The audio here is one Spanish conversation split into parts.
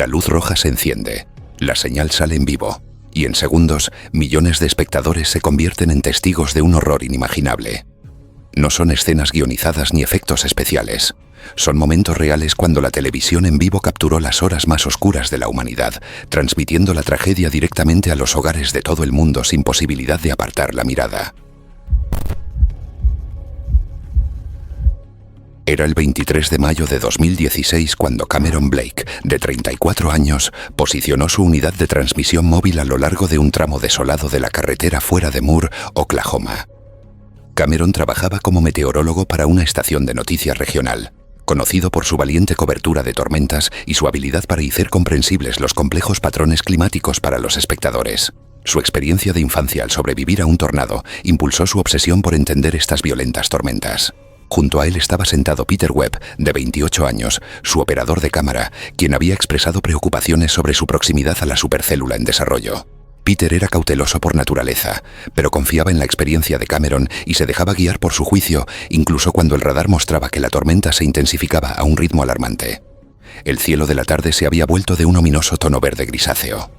La luz roja se enciende, la señal sale en vivo, y en segundos, millones de espectadores se convierten en testigos de un horror inimaginable. No son escenas guionizadas ni efectos especiales. Son momentos reales cuando la televisión en vivo capturó las horas más oscuras de la humanidad, transmitiendo la tragedia directamente a los hogares de todo el mundo sin posibilidad de apartar la mirada. Era el 23 de mayo de 2016 cuando Cameron Blake, de 34 años, posicionó su unidad de transmisión móvil a lo largo de un tramo desolado de la carretera fuera de Moore, Oklahoma. Cameron trabajaba como meteorólogo para una estación de noticias regional, conocido por su valiente cobertura de tormentas y su habilidad para hacer comprensibles los complejos patrones climáticos para los espectadores. Su experiencia de infancia al sobrevivir a un tornado impulsó su obsesión por entender estas violentas tormentas. Junto a él estaba sentado Peter Webb, de 28 años, su operador de cámara, quien había expresado preocupaciones sobre su proximidad a la supercélula en desarrollo. Peter era cauteloso por naturaleza, pero confiaba en la experiencia de Cameron y se dejaba guiar por su juicio, incluso cuando el radar mostraba que la tormenta se intensificaba a un ritmo alarmante. El cielo de la tarde se había vuelto de un ominoso tono verde grisáceo.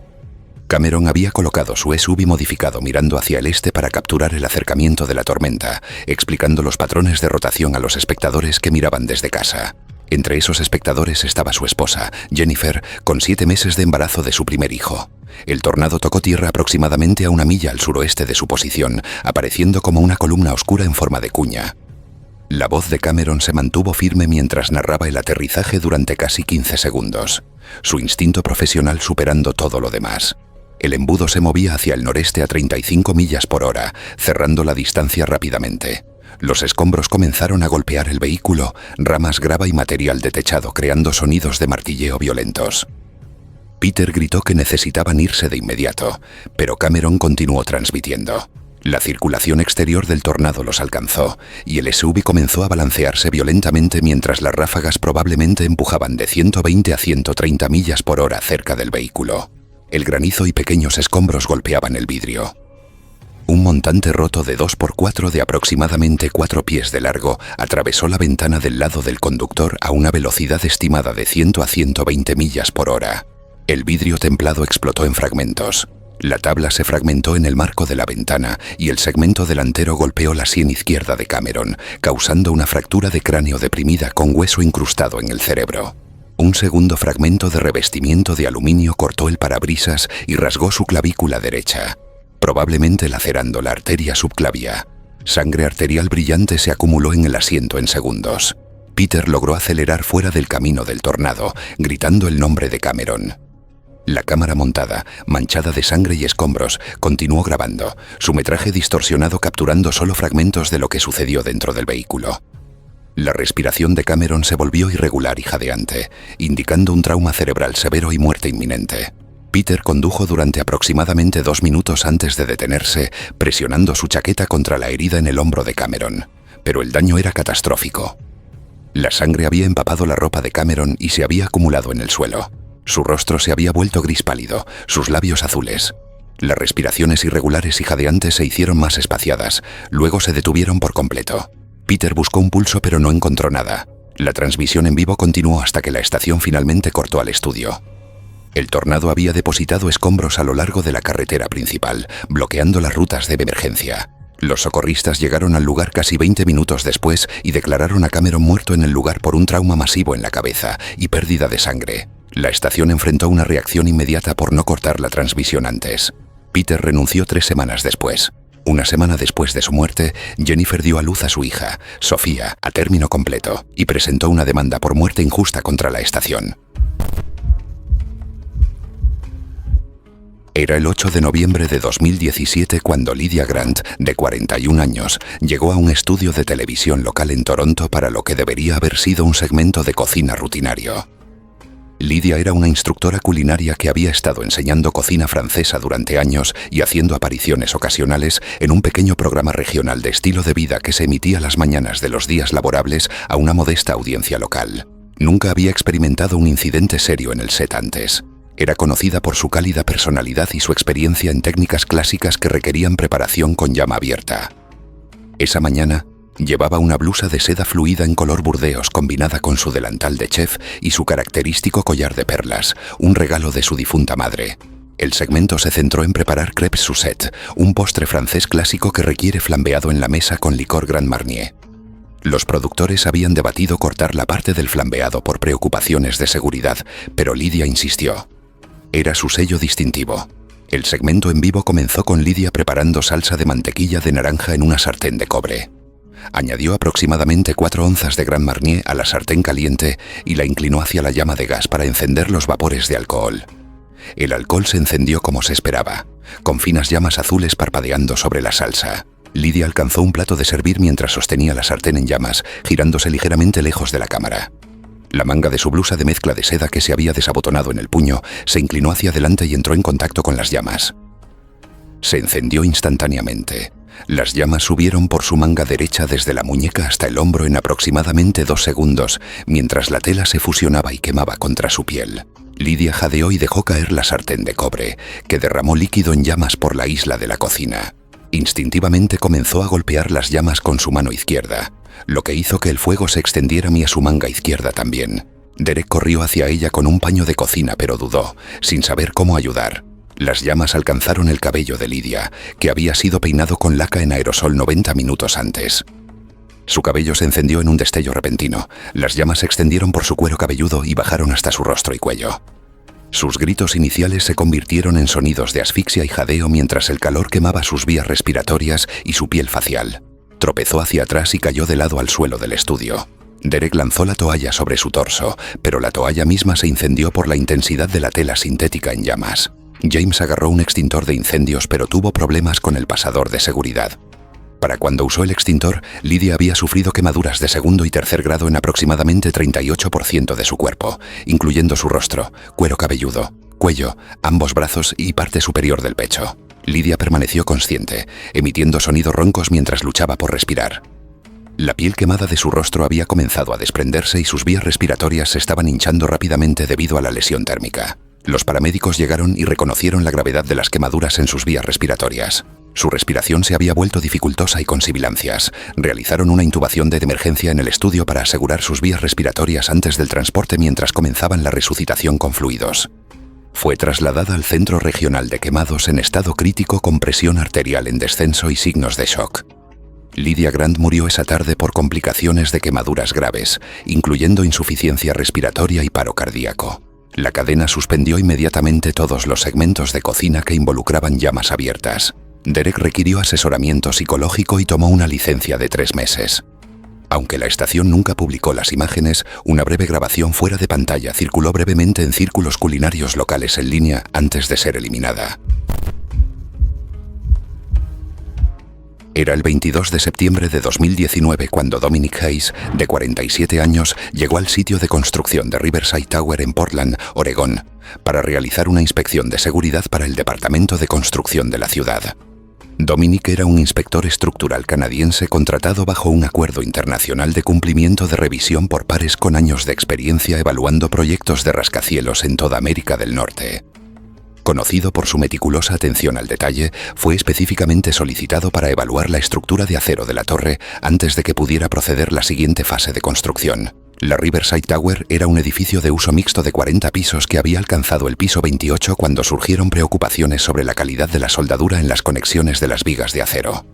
Cameron había colocado su SUV modificado mirando hacia el este para capturar el acercamiento de la tormenta, explicando los patrones de rotación a los espectadores que miraban desde casa. Entre esos espectadores estaba su esposa, Jennifer, con 7 meses de embarazo de su primer hijo. El tornado tocó tierra aproximadamente a 1 milla al suroeste de su posición, apareciendo como una columna oscura en forma de cuña. La voz de Cameron se mantuvo firme mientras narraba el aterrizaje durante casi 15 segundos, su instinto profesional superando todo lo demás. El embudo se movía hacia el noreste a 35 millas por hora, cerrando la distancia rápidamente. Los escombros comenzaron a golpear el vehículo, ramas, grava y material de techado creando sonidos de martilleo violentos. Peter gritó que necesitaban irse de inmediato, pero Cameron continuó transmitiendo. La circulación exterior del tornado los alcanzó, y el SUV comenzó a balancearse violentamente mientras las ráfagas probablemente empujaban de 120 a 130 millas por hora cerca del vehículo. El granizo y pequeños escombros golpeaban el vidrio. Un montante roto de 2x4 de aproximadamente 4 pies de largo atravesó la ventana del lado del conductor a una velocidad estimada de 100 a 120 millas por hora. El vidrio templado explotó en fragmentos. La tabla se fragmentó en el marco de la ventana y el segmento delantero golpeó la sien izquierda de Cameron, causando una fractura de cráneo deprimida con hueso incrustado en el cerebro. Un segundo fragmento de revestimiento de aluminio cortó el parabrisas y rasgó su clavícula derecha, probablemente lacerando la arteria subclavia. Sangre arterial brillante se acumuló en el asiento en segundos. Peter logró acelerar fuera del camino del tornado, gritando el nombre de Cameron. La cámara montada, manchada de sangre y escombros, continuó grabando, su metraje distorsionado capturando solo fragmentos de lo que sucedió dentro del vehículo. La respiración de Cameron se volvió irregular y jadeante, indicando un trauma cerebral severo y muerte inminente. Peter condujo durante aproximadamente 2 minutos antes de detenerse, presionando su chaqueta contra la herida en el hombro de Cameron, pero el daño era catastrófico. La sangre había empapado la ropa de Cameron y se había acumulado en el suelo. Su rostro se había vuelto gris pálido, sus labios azules. Las respiraciones irregulares y jadeantes se hicieron más espaciadas, luego se detuvieron por completo. Peter buscó un pulso pero no encontró nada. La transmisión en vivo continuó hasta que la estación finalmente cortó al estudio. El tornado había depositado escombros a lo largo de la carretera principal, bloqueando las rutas de emergencia. Los socorristas llegaron al lugar casi 20 minutos después y declararon a Cameron muerto en el lugar por un trauma masivo en la cabeza y pérdida de sangre. La estación enfrentó una reacción inmediata por no cortar la transmisión antes. Peter renunció 3 semanas después. Una semana después de su muerte, Jennifer dio a luz a su hija, Sofía, a término completo, y presentó una demanda por muerte injusta contra la estación. Era el 8 de noviembre de 2017 cuando Lydia Grant, de 41 años, llegó a un estudio de televisión local en Toronto para lo que debería haber sido un segmento de cocina rutinario. Lydia era una instructora culinaria que había estado enseñando cocina francesa durante años y haciendo apariciones ocasionales en un pequeño programa regional de estilo de vida que se emitía las mañanas de los días laborables a una modesta audiencia local. Nunca había experimentado un incidente serio en el set antes. Era conocida por su cálida personalidad y su experiencia en técnicas clásicas que requerían preparación con llama abierta. Esa mañana, Llevaba una blusa de seda fluida en color burdeos combinada con su delantal de chef y su característico collar de perlas, un regalo de su difunta madre. El segmento se centró en preparar crêpes Suzette, un postre francés clásico que requiere flambeado en la mesa con licor Grand Marnier. Los productores habían debatido cortar la parte del flambeado por preocupaciones de seguridad, pero Lidia insistió. Era su sello distintivo. El segmento en vivo comenzó con Lidia preparando salsa de mantequilla de naranja en una sartén de cobre. Añadió aproximadamente 4 onzas de Grand Marnier a la sartén caliente y la inclinó hacia la llama de gas para encender los vapores de alcohol. El alcohol se encendió como se esperaba, con finas llamas azules parpadeando sobre la salsa. Lidia alcanzó un plato de servir mientras sostenía la sartén en llamas, girándose ligeramente lejos de la cámara. La manga de su blusa de mezcla de seda que se había desabotonado en el puño se inclinó hacia adelante y entró en contacto con las llamas. Se encendió instantáneamente. Las llamas subieron por su manga derecha desde la muñeca hasta el hombro en aproximadamente 2 segundos, mientras la tela se fusionaba y quemaba contra su piel. Lidia jadeó y dejó caer la sartén de cobre, que derramó líquido en llamas por la isla de la cocina. Instintivamente comenzó a golpear las llamas con su mano izquierda, lo que hizo que el fuego se extendiera a su manga izquierda también. Derek corrió hacia ella con un paño de cocina, pero dudó, sin saber cómo ayudar. Las llamas alcanzaron el cabello de Lidia, que había sido peinado con laca en aerosol 90 minutos antes. Su cabello se encendió en un destello repentino. Las llamas se extendieron por su cuero cabelludo y bajaron hasta su rostro y cuello. Sus gritos iniciales se convirtieron en sonidos de asfixia y jadeo mientras el calor quemaba sus vías respiratorias y su piel facial. Tropezó hacia atrás y cayó de lado al suelo del estudio. Derek lanzó la toalla sobre su torso, pero la toalla misma se incendió por la intensidad de la tela sintética en llamas. James agarró un extintor de incendios, pero tuvo problemas con el pasador de seguridad. Para cuando usó el extintor, Lidia había sufrido quemaduras de segundo y tercer grado en aproximadamente 38% de su cuerpo, incluyendo su rostro, cuero cabelludo, cuello, ambos brazos y parte superior del pecho. Lidia permaneció consciente, emitiendo sonidos roncos mientras luchaba por respirar. La piel quemada de su rostro había comenzado a desprenderse y sus vías respiratorias se estaban hinchando rápidamente debido a la lesión térmica. Los paramédicos llegaron y reconocieron la gravedad de las quemaduras en sus vías respiratorias. Su respiración se había vuelto dificultosa y con sibilancias. Realizaron una intubación de emergencia en el estudio para asegurar sus vías respiratorias antes del transporte mientras comenzaban la resucitación con fluidos. Fue trasladada al Centro Regional de Quemados en estado crítico con presión arterial en descenso y signos de shock. Lidia Grant murió esa tarde por complicaciones de quemaduras graves, incluyendo insuficiencia respiratoria y paro cardíaco. La cadena suspendió inmediatamente todos los segmentos de cocina que involucraban llamas abiertas. Derek requirió asesoramiento psicológico y tomó una licencia de 3 meses. Aunque la estación nunca publicó las imágenes, una breve grabación fuera de pantalla circuló brevemente en círculos culinarios locales en línea antes de ser eliminada. Era el 22 de septiembre de 2019 cuando Dominic Hayes, de 47 años, llegó al sitio de construcción de Riverside Tower en Portland, Oregón, para realizar una inspección de seguridad para el Departamento de Construcción de la ciudad. Dominic era un inspector estructural canadiense contratado bajo un acuerdo internacional de cumplimiento de revisión por pares con años de experiencia evaluando proyectos de rascacielos en toda América del Norte. Conocido por su meticulosa atención al detalle, fue específicamente solicitado para evaluar la estructura de acero de la torre antes de que pudiera proceder la siguiente fase de construcción. La Riverside Tower era un edificio de uso mixto de 40 pisos que había alcanzado el piso 28 cuando surgieron preocupaciones sobre la calidad de la soldadura en las conexiones de las vigas de acero.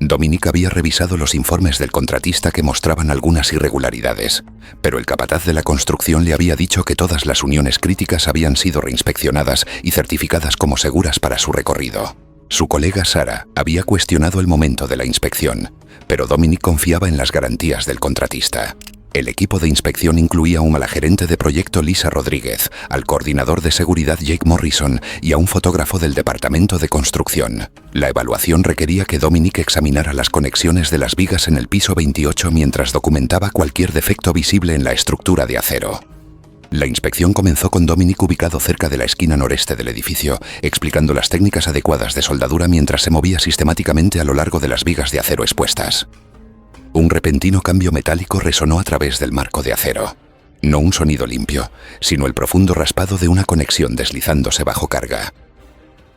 Dominic había revisado los informes del contratista que mostraban algunas irregularidades, pero el capataz de la construcción le había dicho que todas las uniones críticas habían sido reinspeccionadas y certificadas como seguras para su recorrido. Su colega Sarah había cuestionado el momento de la inspección, pero Dominic confiaba en las garantías del contratista. El equipo de inspección incluía a la gerente de proyecto Lisa Rodríguez, al coordinador de seguridad Jake Morrison y a un fotógrafo del departamento de construcción. La evaluación requería que Dominic examinara las conexiones de las vigas en el piso 28 mientras documentaba cualquier defecto visible en la estructura de acero. La inspección comenzó con Dominic ubicado cerca de la esquina noreste del edificio, explicando las técnicas adecuadas de soldadura mientras se movía sistemáticamente a lo largo de las vigas de acero expuestas. Un repentino cambio metálico resonó a través del marco de acero. No un sonido limpio, sino el profundo raspado de una conexión deslizándose bajo carga.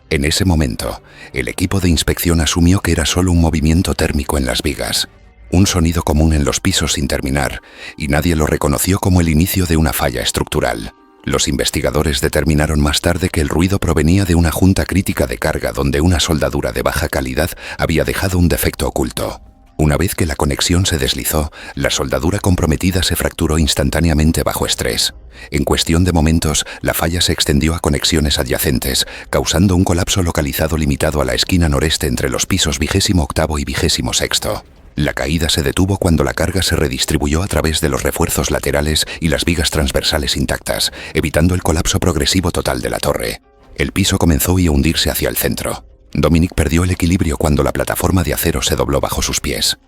En ese momento, el equipo de inspección asumió que era solo un movimiento térmico en las vigas. un sonido común en los pisos sin terminar, y nadie lo reconoció como el inicio de una falla estructural. Los investigadores determinaron más tarde que el ruido provenía de una junta crítica de carga donde una soldadura de baja calidad había dejado un defecto oculto. Una vez que la conexión se deslizó, la soldadura comprometida se fracturó instantáneamente bajo estrés. En cuestión de momentos, la falla se extendió a conexiones adyacentes, causando un colapso localizado limitado a la esquina noreste entre los pisos 28º y 26º. La caída se detuvo cuando la carga se redistribuyó a través de los refuerzos laterales y las vigas transversales intactas, evitando el colapso progresivo total de la torre. El piso comenzó a hundirse hacia el centro. Dominic perdió el equilibrio cuando la plataforma de acero se dobló bajo sus pies.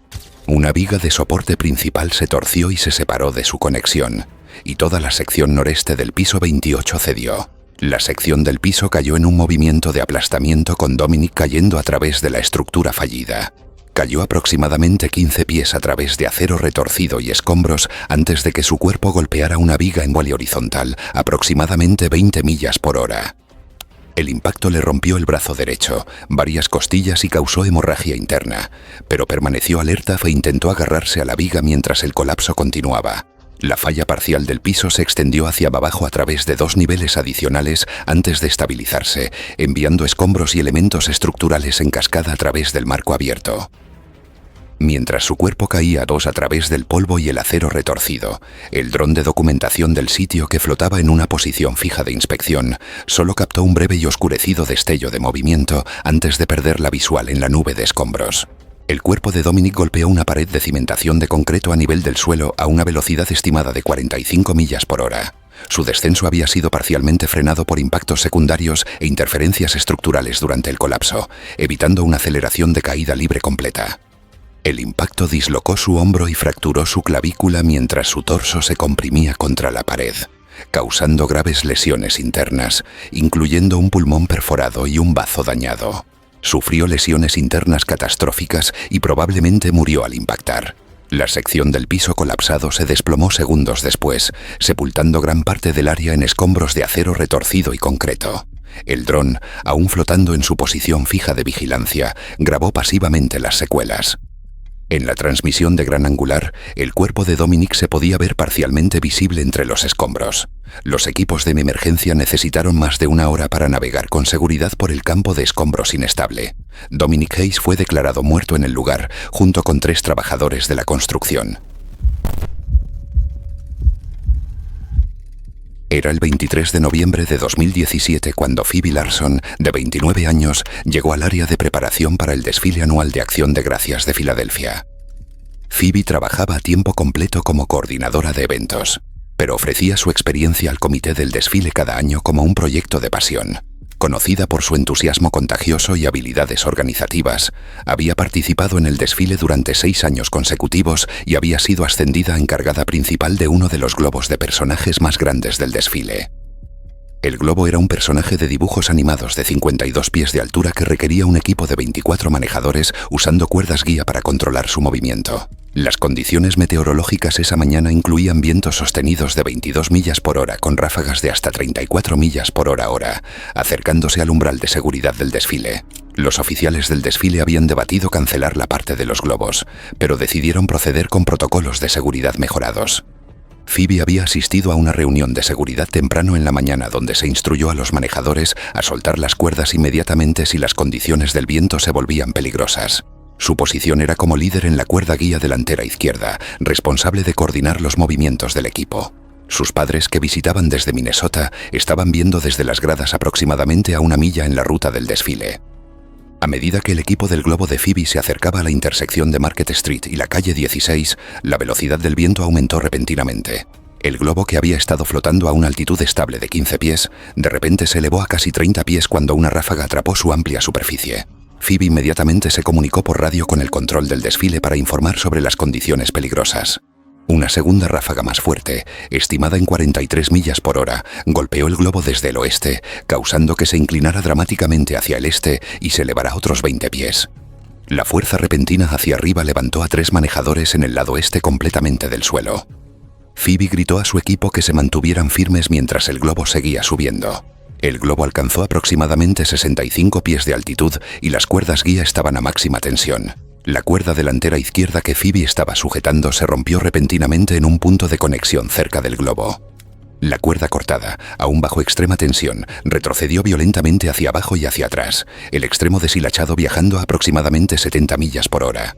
Una viga de soporte principal se torció y se separó de su conexión, y toda la sección noreste del piso 28 cedió. La sección del piso cayó en un movimiento de aplastamiento con Dominic cayendo a través de la estructura fallida. Cayó aproximadamente 15 pies a través de acero retorcido y escombros antes de que su cuerpo golpeara una viga en vuelo horizontal, aproximadamente 20 millas por hora. El impacto le rompió el brazo derecho, varias costillas y causó hemorragia interna, pero permaneció alerta e intentó agarrarse a la viga mientras el colapso continuaba. La falla parcial del piso se extendió hacia abajo a través de 2 niveles adicionales antes de estabilizarse, enviando escombros y elementos estructurales en cascada a través del marco abierto. Mientras su cuerpo caía a través del polvo y el acero retorcido, el dron de documentación del sitio que flotaba en una posición fija de inspección solo captó un breve y oscurecido destello de movimiento antes de perder la visual en la nube de escombros. El cuerpo de Dominic golpeó una pared de cimentación de concreto a nivel del suelo a una velocidad estimada de 45 millas por hora. Su descenso había sido parcialmente frenado por impactos secundarios e interferencias estructurales durante el colapso, evitando una aceleración de caída libre completa. El impacto dislocó su hombro y fracturó su clavícula mientras su torso se comprimía contra la pared, causando graves lesiones internas, incluyendo un pulmón perforado y un bazo dañado. Sufrió lesiones internas catastróficas y probablemente murió al impactar. La sección del piso colapsado se desplomó segundos después, sepultando gran parte del área en escombros de acero retorcido y concreto. El dron, aún flotando en su posición fija de vigilancia, grabó pasivamente las secuelas. En la transmisión de gran angular, el cuerpo de Dominic se podía ver parcialmente visible entre los escombros. Los equipos de emergencia necesitaron más de 1 hora para navegar con seguridad por el campo de escombros inestable. Dominic Hayes fue declarado muerto en el lugar, junto con 3 trabajadores de la construcción. Era el 23 de noviembre de 2017 cuando Phoebe Larson, de 29 años, llegó al área de preparación para el desfile anual de Acción de Gracias de Filadelfia. Phoebe trabajaba a tiempo completo como coordinadora de eventos, pero ofrecía su experiencia al comité del desfile cada año como un proyecto de pasión. Conocida por su entusiasmo contagioso y habilidades organizativas, había participado en el desfile durante 6 años consecutivos y había sido ascendida a encargada principal de uno de los globos de personajes más grandes del desfile. El globo era un personaje de dibujos animados de 52 pies de altura que requería un equipo de 24 manejadores usando cuerdas guía para controlar su movimiento. Las condiciones meteorológicas esa mañana incluían vientos sostenidos de 22 millas por hora con ráfagas de hasta 34 millas por hora, acercándose al umbral de seguridad del desfile. Los oficiales del desfile habían debatido cancelar la parte de los globos, pero decidieron proceder con protocolos de seguridad mejorados. Phoebe había asistido a una reunión de seguridad temprano en la mañana donde se instruyó a los manejadores a soltar las cuerdas inmediatamente si las condiciones del viento se volvían peligrosas. Su posición era como líder en la cuerda guía delantera izquierda, responsable de coordinar los movimientos del equipo. Sus padres, que visitaban desde Minnesota, estaban viendo desde las gradas aproximadamente a 1 milla en la ruta del desfile. A medida que el equipo del globo de Phoebe se acercaba a la intersección de Market Street y la calle 16, la velocidad del viento aumentó repentinamente. El globo, que había estado flotando a una altitud estable de 15 pies, de repente se elevó a casi 30 pies cuando una ráfaga atrapó su amplia superficie. Phoebe inmediatamente se comunicó por radio con el control del desfile para informar sobre las condiciones peligrosas. Una segunda ráfaga más fuerte, estimada en 43 millas por hora, golpeó el globo desde el oeste, causando que se inclinara dramáticamente hacia el este y se elevara otros 20 pies. La fuerza repentina hacia arriba levantó a 3 manejadores en el lado este completamente del suelo. Phoebe gritó a su equipo que se mantuvieran firmes mientras el globo seguía subiendo. El globo alcanzó aproximadamente 65 pies de altitud y las cuerdas guía estaban a máxima tensión. La cuerda delantera izquierda que Phoebe estaba sujetando se rompió repentinamente en un punto de conexión cerca del globo. La cuerda cortada, aún bajo extrema tensión, retrocedió violentamente hacia abajo y hacia atrás, el extremo deshilachado viajando a aproximadamente 70 millas por hora.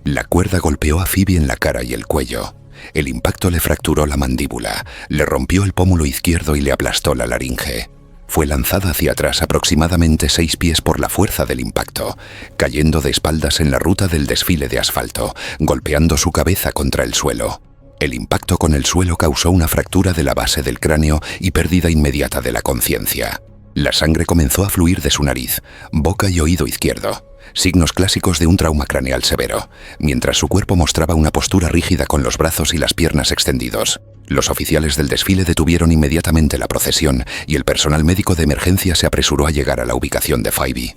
La cuerda golpeó a Phoebe en la cara y el cuello. El impacto le fracturó la mandíbula, le rompió el pómulo izquierdo y le aplastó la laringe. Fue lanzada hacia atrás aproximadamente 6 pies por la fuerza del impacto, cayendo de espaldas en la ruta del desfile de asfalto, golpeando su cabeza contra el suelo. El impacto con el suelo causó una fractura de la base del cráneo y pérdida inmediata de la conciencia. La sangre comenzó a fluir de su nariz, boca y oído izquierdo, signos clásicos de un trauma craneal severo, mientras su cuerpo mostraba una postura rígida con los brazos y las piernas extendidos. Los oficiales del desfile detuvieron inmediatamente la procesión y el personal médico de emergencia se apresuró a llegar a la ubicación de Phoebe.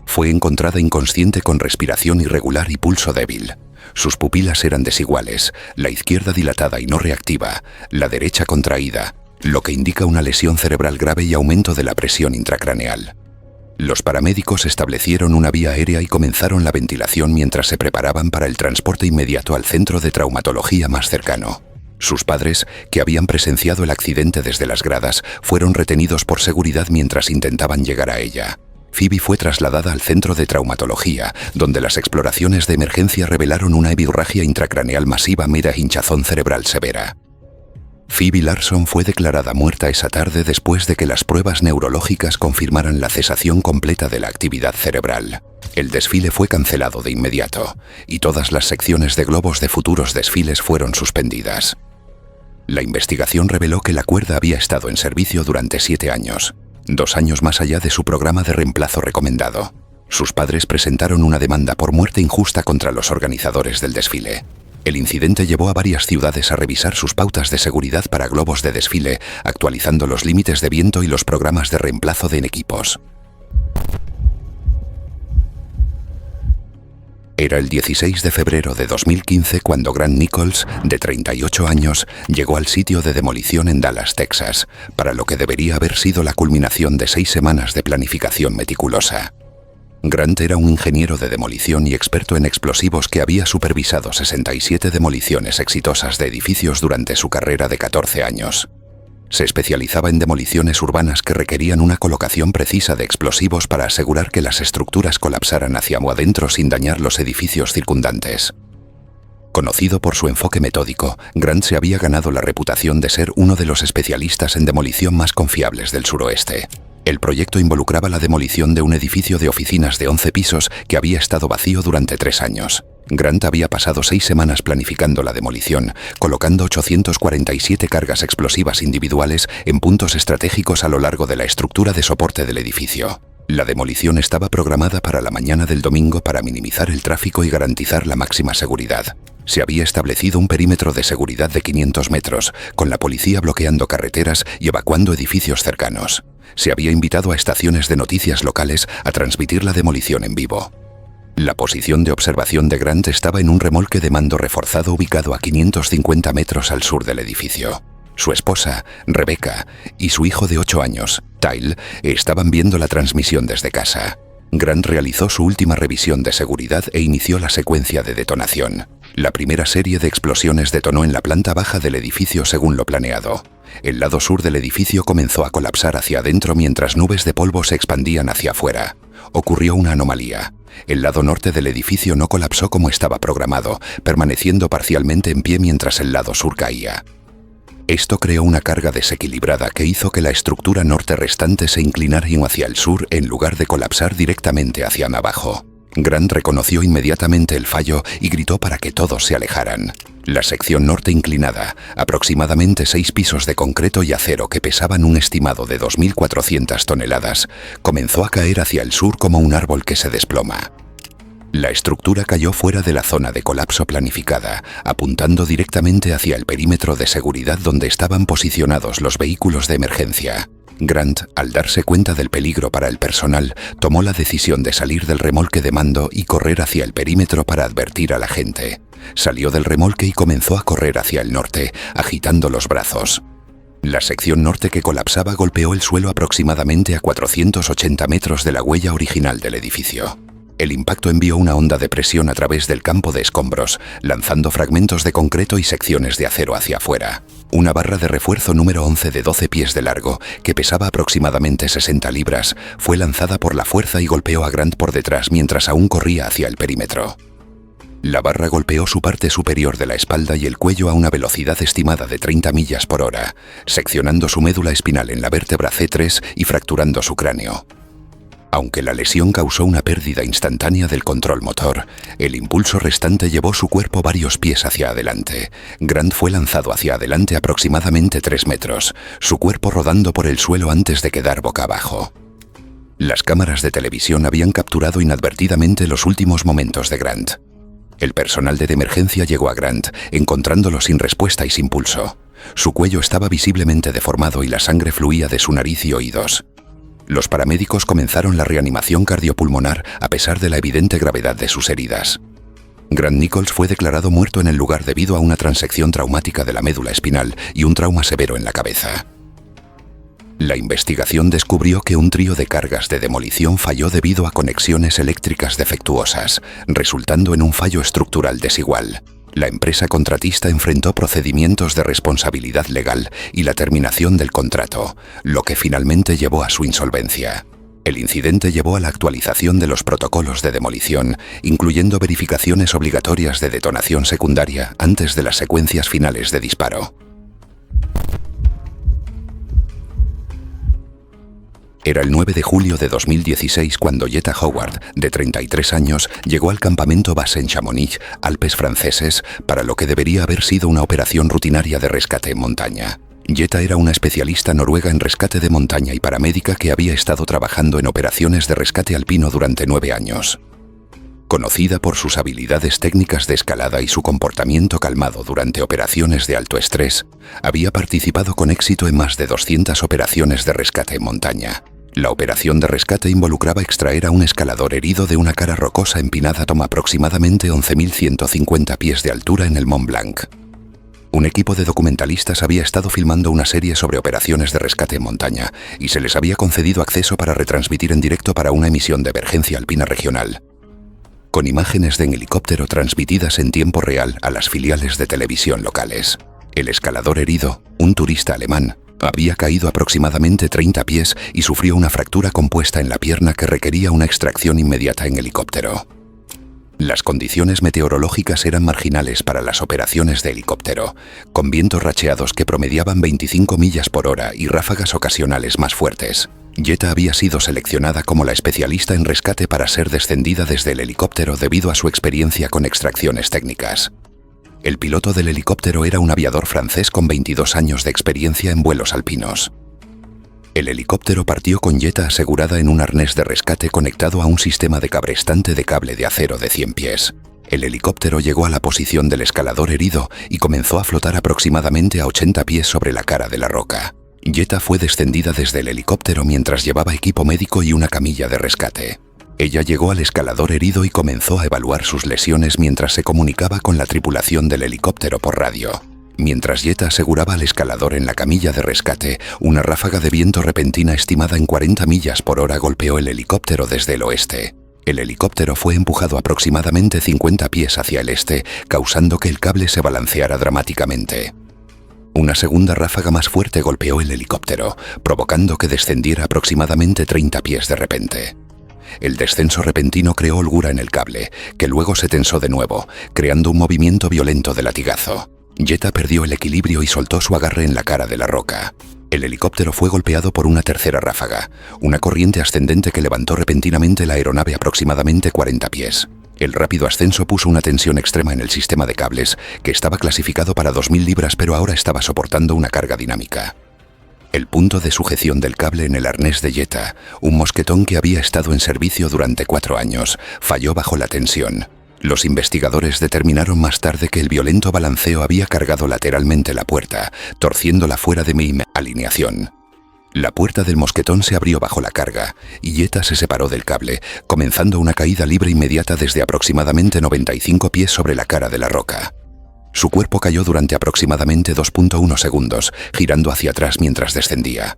Fue encontrada inconsciente con respiración irregular y pulso débil. Sus pupilas eran desiguales, la izquierda dilatada y no reactiva, la derecha contraída, lo que indica una lesión cerebral grave y aumento de la presión intracraneal. Los paramédicos establecieron una vía aérea y comenzaron la ventilación mientras se preparaban para el transporte inmediato al centro de traumatología más cercano. Sus padres, que habían presenciado el accidente desde las gradas, fueron retenidos por seguridad mientras intentaban llegar a ella. Phoebe fue trasladada al centro de traumatología, donde las exploraciones de emergencia revelaron una hemorragia intracraneal masiva mera hinchazón cerebral severa. Phoebe Larson fue declarada muerta esa tarde después de que las pruebas neurológicas confirmaran la cesación completa de la actividad cerebral. El desfile fue cancelado de inmediato, y todas las secciones de globos de futuros desfiles fueron suspendidas. La investigación reveló que la cuerda había estado en servicio durante 7 años, 2 años más allá de su programa de reemplazo recomendado. Sus padres presentaron una demanda por muerte injusta contra los organizadores del desfile. El incidente llevó a varias ciudades a revisar sus pautas de seguridad para globos de desfile, actualizando los límites de viento y los programas de reemplazo de equipos. Era el 16 de febrero de 2015 cuando Grant Nichols, de 38 años, llegó al sitio de demolición en Dallas, Texas, para lo que debería haber sido la culminación de 6 semanas de planificación meticulosa. Grant era un ingeniero de demolición y experto en explosivos que había supervisado 67 demoliciones exitosas de edificios durante su carrera de 14 años. Se especializaba en demoliciones urbanas que requerían una colocación precisa de explosivos para asegurar que las estructuras colapsaran hacia adentro sin dañar los edificios circundantes. Conocido por su enfoque metódico, Grant se había ganado la reputación de ser uno de los especialistas en demolición más confiables del suroeste. El proyecto involucraba la demolición de un edificio de oficinas de 11 pisos que había estado vacío durante 3 años. Grant había pasado 6 semanas planificando la demolición, colocando 847 cargas explosivas individuales en puntos estratégicos a lo largo de la estructura de soporte del edificio. La demolición estaba programada para la mañana del domingo para minimizar el tráfico y garantizar la máxima seguridad. Se había establecido un perímetro de seguridad de 500 metros, con la policía bloqueando carreteras y evacuando edificios cercanos. Se había invitado a estaciones de noticias locales a transmitir la demolición en vivo. La posición de observación de Grant estaba en un remolque de mando reforzado ubicado a 550 metros al sur del edificio. Su esposa, Rebecca, y su hijo de 8 años, Tyle, estaban viendo la transmisión desde casa. Grant realizó su última revisión de seguridad e inició la secuencia de detonación. La primera serie de explosiones detonó en la planta baja del edificio según lo planeado. El lado sur del edificio comenzó a colapsar hacia adentro mientras nubes de polvo se expandían hacia afuera. Ocurrió una anomalía. El lado norte del edificio no colapsó como estaba programado, permaneciendo parcialmente en pie mientras el lado sur caía. Esto creó una carga desequilibrada que hizo que la estructura norte restante se inclinara hacia el sur en lugar de colapsar directamente hacia abajo. Grant reconoció inmediatamente el fallo y gritó para que todos se alejaran. La sección norte inclinada, aproximadamente 6 pisos de concreto y acero que pesaban un estimado de 2.400 toneladas, comenzó a caer hacia el sur como un árbol que se desploma. La estructura cayó fuera de la zona de colapso planificada, apuntando directamente hacia el perímetro de seguridad donde estaban posicionados los vehículos de emergencia. Grant, al darse cuenta del peligro para el personal, tomó la decisión de salir del remolque de mando y correr hacia el perímetro para advertir a la gente. Salió del remolque y comenzó a correr hacia el norte, agitando los brazos. La sección norte que colapsaba golpeó el suelo aproximadamente a 480 metros de la huella original del edificio. El impacto envió una onda de presión a través del campo de escombros, lanzando fragmentos de concreto y secciones de acero hacia afuera. Una barra de refuerzo número 11 de 12 pies de largo, que pesaba aproximadamente 60 libras, fue lanzada por la fuerza y golpeó a Grant por detrás mientras aún corría hacia el perímetro. La barra golpeó su parte superior de la espalda y el cuello a una velocidad estimada de 30 millas por hora, seccionando su médula espinal en la vértebra C3 y fracturando su cráneo. Aunque la lesión causó una pérdida instantánea del control motor, el impulso restante llevó su cuerpo varios pies hacia adelante. Grant fue lanzado hacia adelante aproximadamente 3 metros, su cuerpo rodando por el suelo antes de quedar boca abajo. Las cámaras de televisión habían capturado inadvertidamente los últimos momentos de Grant. El personal de emergencia llegó a Grant, encontrándolo sin respuesta y sin pulso. Su cuello estaba visiblemente deformado y la sangre fluía de su nariz y oídos. Los paramédicos comenzaron la reanimación cardiopulmonar a pesar de la evidente gravedad de sus heridas. Grant Nichols fue declarado muerto en el lugar debido a una transección traumática de la médula espinal y un trauma severo en la cabeza. La investigación descubrió que un trío de cargas de demolición falló debido a conexiones eléctricas defectuosas, resultando en un fallo estructural desigual. La empresa contratista enfrentó procedimientos de responsabilidad legal y la terminación del contrato, lo que finalmente llevó a su insolvencia. El incidente llevó a la actualización de los protocolos de demolición, incluyendo verificaciones obligatorias de detonación secundaria antes de las secuencias finales de disparo. Era el 9 de julio de 2016 cuando Jetta Howard, de 33 años, llegó al campamento base en Chamonix, Alpes franceses, para lo que debería haber sido una operación rutinaria de rescate en montaña. Jetta era una especialista noruega en rescate de montaña y paramédica que había estado trabajando en operaciones de rescate alpino durante 9 años. Conocida por sus habilidades técnicas de escalada y su comportamiento calmado durante operaciones de alto estrés, había participado con éxito en más de 200 operaciones de rescate en montaña. La operación de rescate involucraba extraer a un escalador herido de una cara rocosa empinada a aproximadamente 11.150 pies de altura en el Mont Blanc. Un equipo de documentalistas había estado filmando una serie sobre operaciones de rescate en montaña y se les había concedido acceso para retransmitir en directo para una emisión de emergencia alpina regional, con imágenes de en helicóptero transmitidas en tiempo real a las filiales de televisión locales. El escalador herido, un turista alemán, había caído aproximadamente 30 pies y sufrió una fractura compuesta en la pierna que requería una extracción inmediata en helicóptero. Las condiciones meteorológicas eran marginales para las operaciones de helicóptero, con vientos racheados que promediaban 25 millas por hora y ráfagas ocasionales más fuertes. Jetta había sido seleccionada como la especialista en rescate para ser descendida desde el helicóptero debido a su experiencia con extracciones técnicas. El piloto del helicóptero era un aviador francés con 22 años de experiencia en vuelos alpinos. El helicóptero partió con Jetta asegurada en un arnés de rescate conectado a un sistema de cabrestante de cable de acero de 100 pies. El helicóptero llegó a la posición del escalador herido y comenzó a flotar aproximadamente a 80 pies sobre la cara de la roca. Jetta fue descendida desde el helicóptero mientras llevaba equipo médico y una camilla de rescate. Ella llegó al escalador herido y comenzó a evaluar sus lesiones mientras se comunicaba con la tripulación del helicóptero por radio. Mientras Jetta aseguraba al escalador en la camilla de rescate, una ráfaga de viento repentina estimada en 40 millas por hora golpeó el helicóptero desde el oeste. El helicóptero fue empujado aproximadamente 50 pies hacia el este, causando que el cable se balanceara dramáticamente. Una segunda ráfaga más fuerte golpeó el helicóptero, provocando que descendiera aproximadamente 30 pies de repente. El descenso repentino creó holgura en el cable, que luego se tensó de nuevo, creando un movimiento violento de latigazo. Jetta perdió el equilibrio y soltó su agarre en la cara de la roca. El helicóptero fue golpeado por una tercera ráfaga, una corriente ascendente que levantó repentinamente la aeronave aproximadamente 40 pies. El rápido ascenso puso una tensión extrema en el sistema de cables, que estaba clasificado para 2.000 libras pero ahora estaba soportando una carga dinámica. El punto de sujeción del cable en el arnés de Jetta, un mosquetón que había estado en servicio durante 4 años, falló bajo la tensión. Los investigadores determinaron más tarde que el violento balanceo había cargado lateralmente la puerta, torciéndola fuera de mi alineación. La puerta del mosquetón se abrió bajo la carga y Jetta se separó del cable, comenzando una caída libre inmediata desde aproximadamente 95 pies sobre la cara de la roca. Su cuerpo cayó durante aproximadamente 2.1 segundos, girando hacia atrás mientras descendía.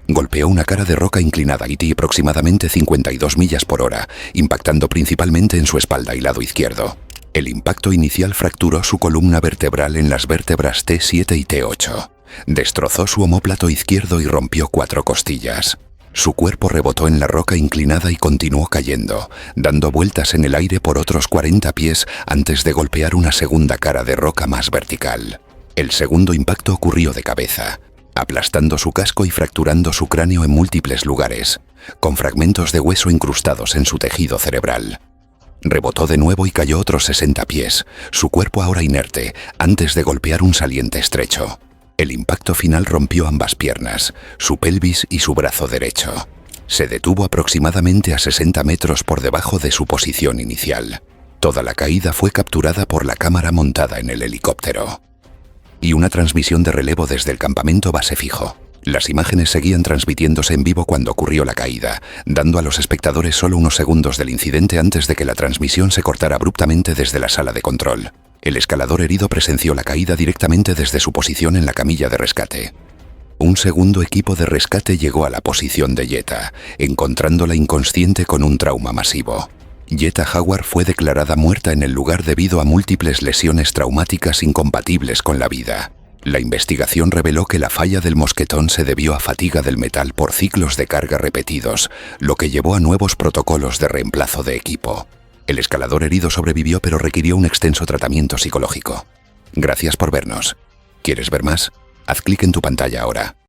Golpeó una cara de roca inclinada Iti aproximadamente 52 millas por hora, impactando principalmente en su espalda y lado izquierdo. El impacto inicial fracturó su columna vertebral en las vértebras T7 y T8. Destrozó su omóplato izquierdo y rompió 4 costillas. Su cuerpo rebotó en la roca inclinada y continuó cayendo, dando vueltas en el aire por otros 40 pies antes de golpear una segunda cara de roca más vertical. El segundo impacto ocurrió de cabeza, aplastando su casco y fracturando su cráneo en múltiples lugares, con fragmentos de hueso incrustados en su tejido cerebral. Rebotó de nuevo y cayó otros 60 pies, su cuerpo ahora inerte, antes de golpear un saliente estrecho. El impacto final rompió ambas piernas, su pelvis y su brazo derecho. Se detuvo aproximadamente a 60 metros por debajo de su posición inicial. Toda la caída fue capturada por la cámara montada en el helicóptero. Y una transmisión de relevo desde el campamento base fijo. Las imágenes seguían transmitiéndose en vivo cuando ocurrió la caída, dando a los espectadores solo unos segundos del incidente antes de que la transmisión se cortara abruptamente desde la sala de control. El escalador herido presenció la caída directamente desde su posición en la camilla de rescate. Un segundo equipo de rescate llegó a la posición de Jetta, encontrándola inconsciente con un trauma masivo. Jetta Howard fue declarada muerta en el lugar debido a múltiples lesiones traumáticas incompatibles con la vida. La investigación reveló que la falla del mosquetón se debió a fatiga del metal por ciclos de carga repetidos, lo que llevó a nuevos protocolos de reemplazo de equipo. El escalador herido sobrevivió pero requirió un extenso tratamiento psicológico. Gracias por vernos. ¿Quieres ver más? Haz clic en tu pantalla ahora.